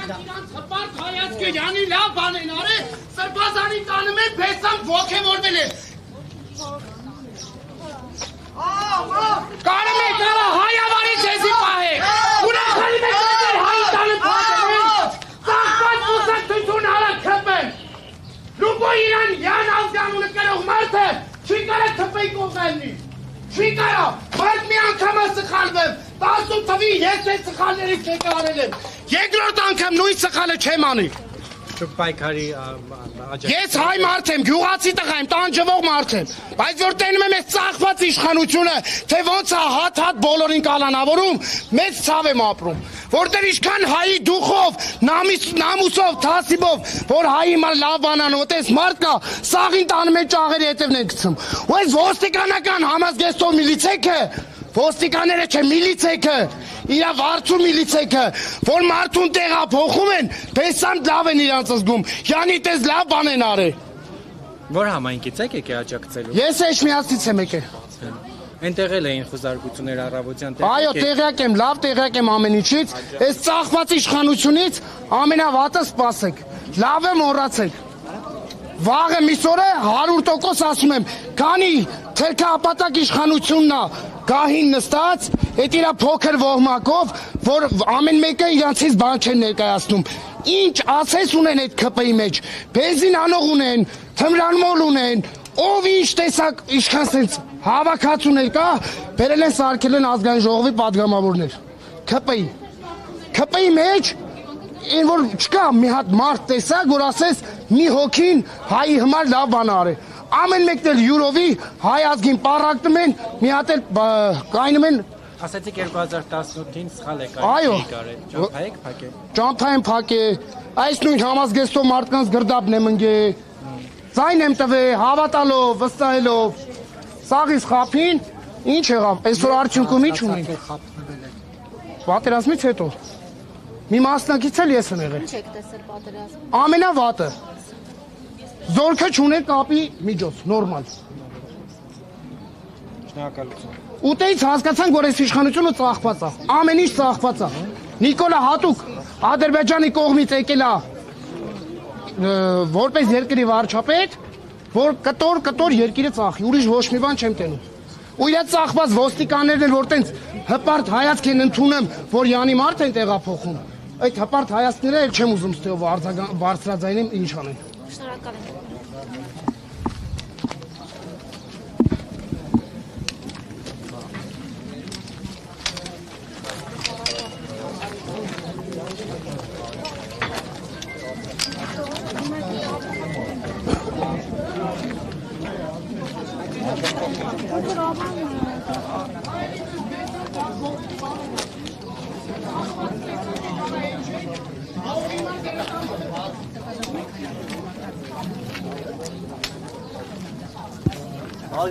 Հպարտ հայացքը յանի լավ բան են արել, սրբազանի տանում են բեսան ոգևորվել է։ Կարում եք արա հայավարի ձեզի պահեք, ուրախալի մեկ ատեր հայի տանը պահեք են, ծաղպած ուսակցություն արա կպեն, լուկո իրան յան ազգանունը կրող մարդը, չի կարա թպեի կողելնի, չի կարա, բայց մի անգամը սխալվեմ, 10 թվի ես է սխալներից եկը արել եմ, երկրորդ անգամ նույն սխալը չեմ անի։ Պայքարի Ես հայ մարդ եմ, գյուղացի տղա եմ, տանջվող մարդ եմ, բայց որ տենում եմ ես ծաղված իշխանությունը, թե ոնց է հատ բոլորին կալանավորում, մեծ ցավ եմ ապրում, որտեղ ինչքան հայի դուխով, նամուսով, թասիբով, որ հայի հիմար լավ բանան ոտես մարդ կա, սաղին տանում են ճաղերի հետևն են գցում, ու այս ոստիկանական համազգեստով միլիցեքը, ոստիկաները չէ միլիցեքը, իրա վարձու միլիցեքը, որ մարդուն տեղափոխում են, բեսան լավ են իրանց զգում, յանի տես լավ բան են արել։ Որ համայնքից եք եկե աջակցելու։ Ես Էջմիածից եմ եկել։ Այնտեղ էլ էին խոզարկություններ առավոտյան տեղ։ Այո, տեղյակ եմ, լավ տեղյակ եմ ամեն ինչից, այս ծաղված իշխանությունից ամենավատը սպասեք, լավ եմ մոռացեք։ Վաղը միսօրը 100% ասում եմ, քանի թերքապատակ իշխանությունն է գահին նստած, այդ իրա փոքր ոհմակով, որ ամեն մեկը իրանցից բան չեն ներկայացնում։ Ինչ ասես ունեն այդ ԿՊ-ի մեջ, բենզին անող ունեն, թմրանմոլ ունեն, ով ինչ տեսակ իշխան սենց հավաքածուներ կա, բերել են սարքել են ազգային ժողովի պատգամավորներ։ ԿՊ-ի մեջ այն որ չկա մի հատ մարդ տեսակ, որ ասես մի հոգին հայի համար լավ բան արել։ Ամեն մեկն էլ յուրովի հայ ազգին պառակտում են, մի հատ էլ կայնում են։ Ասացիք 2018-ին սխալ եք Այո։ ճամփա եք փակել։ Ճամփա եմ փակել, այս նույն համազգեստով մարդկանց գրդապն եմ ընկել, ձայն եմ տվել, հավատալով, վստահելով, սաղից խափին, ինչ եղավ, այսօր արդյունքում ինչ ունենք։ Պատերազմից հետո։ Մի մասնակից էլ ես եմ եղել։ Ինչ եք տեսել պատերազմը։ Ամենավատը։ Զորքը չուներ կապի միջոց, նորմալ։ Շնորհակալություն։ Ուտեից հասկացանք, որ այս իշխանությունը ծաղկված է, ամեն ինչ ծաղկված է։ Նիկոլա Հատուկ Ադրբեջանի կողմից եկել է որպես երկրի վարչապետ, որ կտոր երկիրը ծաղկի, ուրիշ ոչ մի բան չեմ տենում։ Ու իրա ծաղկված ոստիկաններն են, որ տենց հպարտ հայացք են ընդունում, որ յանի մարդ են տեղափոխում։ Այդ հպարտ հայացքները էլ չեմ ուզում ստեով բարձրաձայնեմ ինչ անեն։ Շնորհակալ եմ։ Al